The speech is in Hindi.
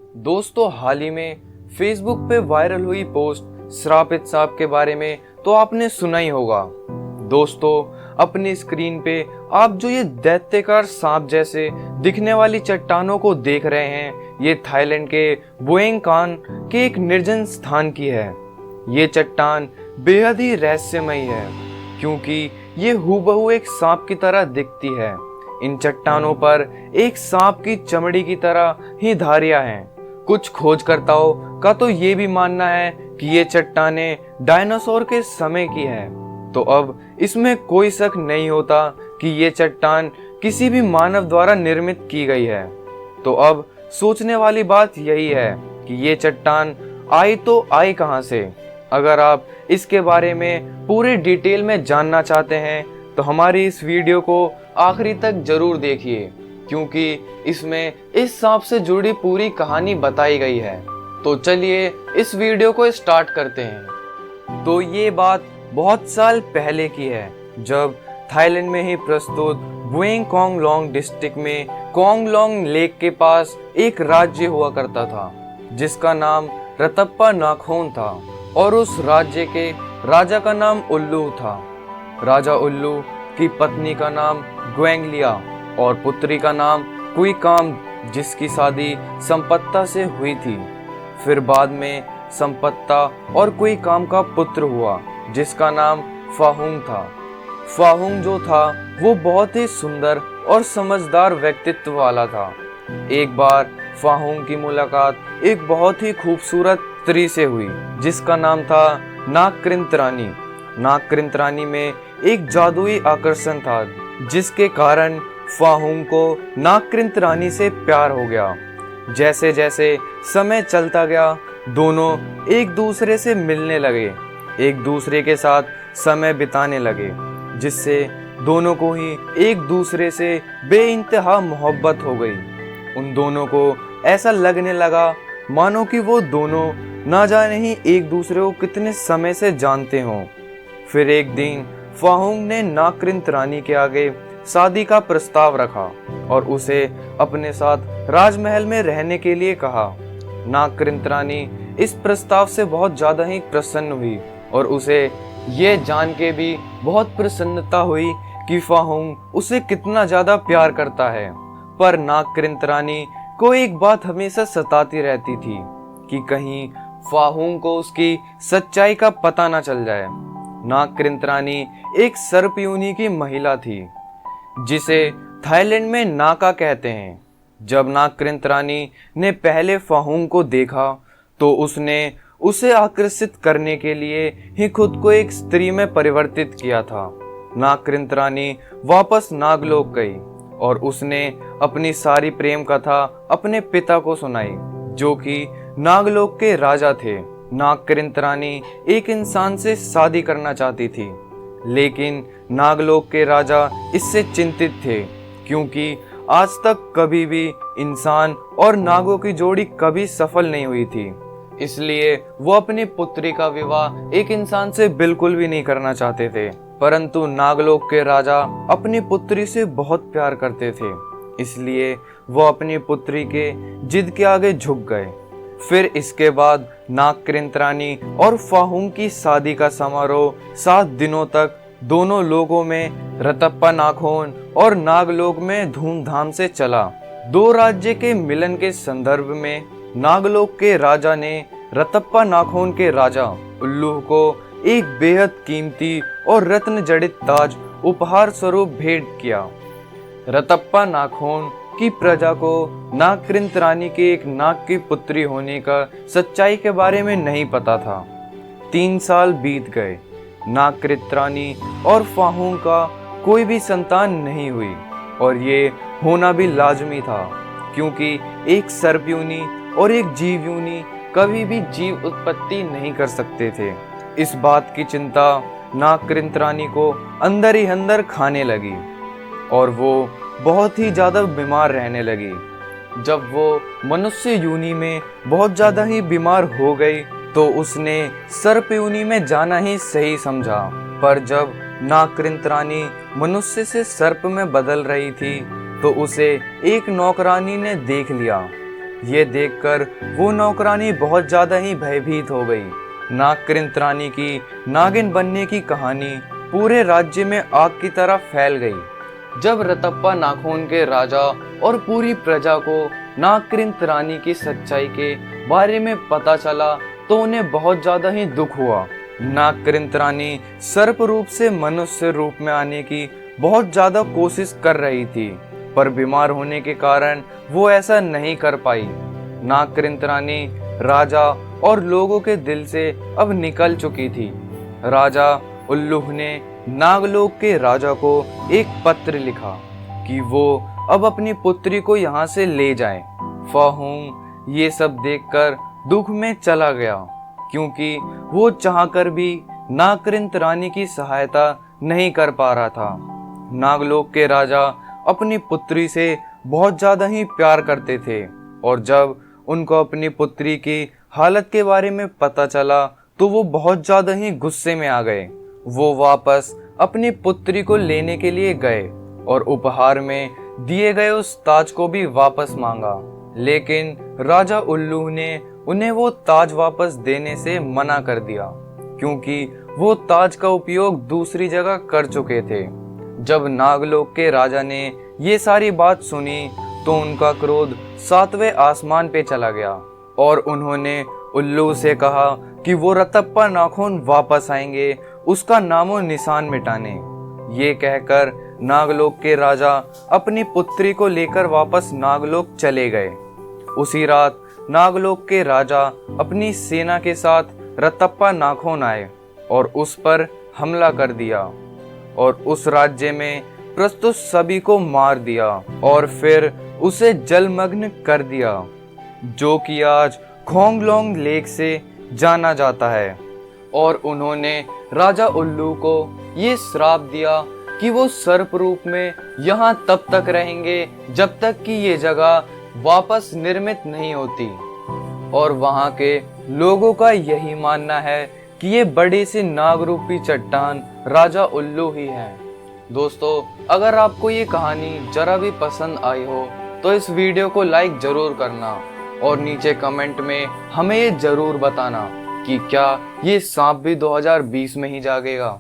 दोस्तों, हाल ही में फेसबुक पे वायरल हुई पोस्ट श्रापित सांप के बारे में तो आपने सुना ही होगा। दोस्तों, अपनी स्क्रीन पे आप जो ये दैत्यकार सांप जैसे दिखने वाली चट्टानों को देख रहे हैं, ये थाईलैंड के बुएंग कान के एक निर्जन स्थान की है। ये चट्टान बेहद ही रहस्यमयी है क्योंकि ये हूबहू एक सांप की तरह दिखती है। इन चट्टानों पर एक सांप की चमड़ी की तरह ही धारियां हैं। कुछ खोजकर्ताओं का तो ये भी मानना है कि ये चट्टानें डायनासोर के समय की है। तो अब इसमें कोई शक नहीं होता कि ये चट्टान किसी भी मानव द्वारा निर्मित की गई है। तो अब सोचने वाली बात यही है कि ये चट्टान आई तो आई कहां से। अगर आप इसके बारे में पूरे डिटेल में जानना चाहते हैं तो हमारी इस वीडियो को आखिरी तक जरूर देखिए, क्योंकि इसमें इस सांप से जुड़ी पूरी कहानी बताई गई है। तो चलिए इस वीडियो को स्टार्ट करते हैं। तो ये बात बहुत साल पहले की है, जब थाईलैंड में ही प्रस्तुत बुएंग कोंगलोंग डिस्ट्रिक्ट में कोंगलोंग लेक के पास एक राज्य हुआ करता था जिसका नाम रतप्पा नाखोन था, और उस राज्य के राजा का नाम उल्लू था। राजा उल्लू की पत्नी का नाम ग्वेंगलिया और पुत्री का नाम कुईकाम, जिसकी शादी संपत्ता से हुई थी। फिर बाद में संपत्ता और कुईकाम का पुत्र हुआ जिसका नाम फाहुंग था। फाहुंग जो था वो बहुत ही सुंदर और समझदार व्यक्तित्व वाला था। एक बार फाहुंग की मुलाकात एक बहुत ही खूबसूरत स्त्री से हुई जिसका नाम था नागकृंत रानी। नागकृंत रानी में एक जादुई आकर्षण था जिसके कारण फाहुंग को नागकृंत रानी से प्यार हो गया। जैसे जैसे समय चलता गया, दोनों एक दूसरे से मिलने लगे, एक दूसरे के साथ समय बिताने लगे, जिससे दोनों को ही एक दूसरे से बेइंतहा मोहब्बत हो गई। उन दोनों को ऐसा लगने लगा मानो कि वो दोनों ना जाने ही एक दूसरे को कितने समय से जानते हों। फिर एक दिन फाहुंग ने नागकृंत रानी के आगे शादी का प्रस्ताव रखा और उसे अपने साथ राजमहल में रहने के लिए कहा। नागकृंत रानी इस प्रस्ताव से बहुत ज्यादा ही प्रसन्न हुई और उसे ये जान के भी बहुत प्रसन्नता हुई कि फाहुंग उसे कितना ज्यादा प्यार करता है। पर नागकृंत रानी को एक बात हमेशा सताती रहती थी कि कहीं फाहुंग को उसकी सच्चाई का पता न चल जाए। नागकृंत रानी एक सर्पयोनि की महिला थी जिसे थाईलैंड में नाका कहते हैं। जब नागकृंत रानी ने पहले फाहुंग को देखा तो उसने उसे आकर्षित करने के लिए ही खुद को एक स्त्री में परिवर्तित किया था। नागकृंत रानी वापस नागलोक गई और उसने अपनी सारी प्रेम कथा अपने पिता को सुनाई, जो कि नागलोक के राजा थे। नागकृंत रानी एक इंसान से शादी करना चाहती थी, लेकिन नागलोक के राजा इससे चिंतित थे क्योंकि आज तक कभी भी इंसान और नागों की जोड़ी कभी सफल नहीं हुई थी। इसलिए वो अपनी पुत्री का विवाह एक इंसान से बिल्कुल भी नहीं करना चाहते थे। परंतु नागलोक के राजा अपनी पुत्री से बहुत प्यार करते थे, इसलिए वो अपनी पुत्री के जिद के आगे झुक गए। फिर इसके बाद नागकृंत रानी और फाहुंग की शादी का समारोह 7 दिनों तक दोनों लोगों में रतप्पा नाखोन और नागलोक में धूमधाम से चला। दो राज्य के मिलन के संदर्भ में नागलोक के राजा ने रतप्पा नाखोन के राजा उल्लू को एक बेहद कीमती और रत्न जड़ित ताज उपहार स्वरूप भेंट किया। रतप्पा नाखोन की प्रजा को नागकृंत रानी के एक नाग की पुत्री होने का सच्चाई के बारे में नहीं पता था। 3 साल बीत गए। नागकृंत रानी और फाहुंग का कोई भी संतान नहीं हुई, और ये होना भी लाजमी था क्योंकि एक सर्पयोनि और एक जीवयोनि कभी भी जीव उत्पत्ति नहीं कर सकते थे। इस बात की चिंता नागकृंत रानी को अंदर ही अंदर खाने लगी और वो बहुत ही ज्यादा बीमार रहने लगी। जब वो मनुष्य योनि में बहुत ज्यादा ही बीमार हो गई तो उसने सर्प योनि में जाना ही सही समझा। पर जब नागकृंत रानी मनुष्य से सर्प में बदल रही थी तो उसे एक नौकरानी ने देख लिया। ये देखकर वो नौकरानी बहुत ज्यादा ही भयभीत हो गई। नागकृंत रानी की नागिन बनने की कहानी पूरे राज्य में आग की तरह फैल गई। जब रतप्पा नाखून के राजा और पूरी प्रजा को नागकृंत रानी की सच्चाई के बारे में पता चला तो उन्हें बहुत ज्यादा ही दुख हुआ। नागकृंत रानी सर्प रूप से मनुष्य रूप में आने की बहुत ज्यादा कोशिश कर रही थी, पर बीमार होने के कारण वो ऐसा नहीं कर पाई। नागकृंत रानी राजा और लोगों के दिल से अब निकल चुकी थी। राजा उल्लूह ने नागलोक के राजा को एक पत्र लिखा कि वो अब अपनी पुत्री को यहाँ से ले जाए। फाहूम ये सब देखकर दुख में चला गया, क्योंकि वो चाहकर भी नागकृंत रानी की सहायता नहीं कर पा रहा था। नागलोक के राजा अपनी पुत्री से बहुत ज्यादा ही प्यार करते थे, और जब उनको अपनी पुत्री की हालत के बारे में पता चला तो वो बहुत ज्यादा ही गुस्से में आ गए। वो वापस अपनी पुत्री को लेने के लिए गए और उपहार में दिए गए उस ताज को भी वापस मांगा, लेकिन राजा उल्लूह ने उन्हें वो ताज वापस देने से मना कर दिया, क्योंकि वो ताज का उपयोग दूसरी जगह कर चुके थे। जब नागलोक के राजा ने ये सारी बात सुनी तो उनका क्रोध 7वें आसमान पे चला गया और उन्होंने उल्लू से कहा कि वो रतप्पा नाखून वापस आएंगे उसका नामो निशान मिटाने। ये कहकर नागलोक के राजा अपनी पुत्री को लेकर वापस नागलोक चले गए। उसी रात नागलोक के राजा अपनी सेना के साथ रतप्पा नाखून आए और उस पर हमला कर दिया और उस राज्य में प्रस्तुत सभी को मार दिया और फिर उसे जलमग्न कर दिया, जो कि आज खोंगलोंग लेक से जाना जाता है। और उन्होंने राजा उल्लू को ये श्राप दिया कि वो सर्प रूप में यहाँ तब तक रहेंगे जब तक कि ये जगह वापस निर्मित नहीं होती। और वहाँ के लोगों का यही मानना है कि ये बड़ी सी नागरूपी चट्टान राजा उल्लू ही है। दोस्तों, अगर आपको ये कहानी जरा भी पसंद आई हो तो इस वीडियो को लाइक जरूर करना और नीचे कमेंट में हमें ये जरूर बताना कि क्या ये सांप भी 2020 में ही जागेगा।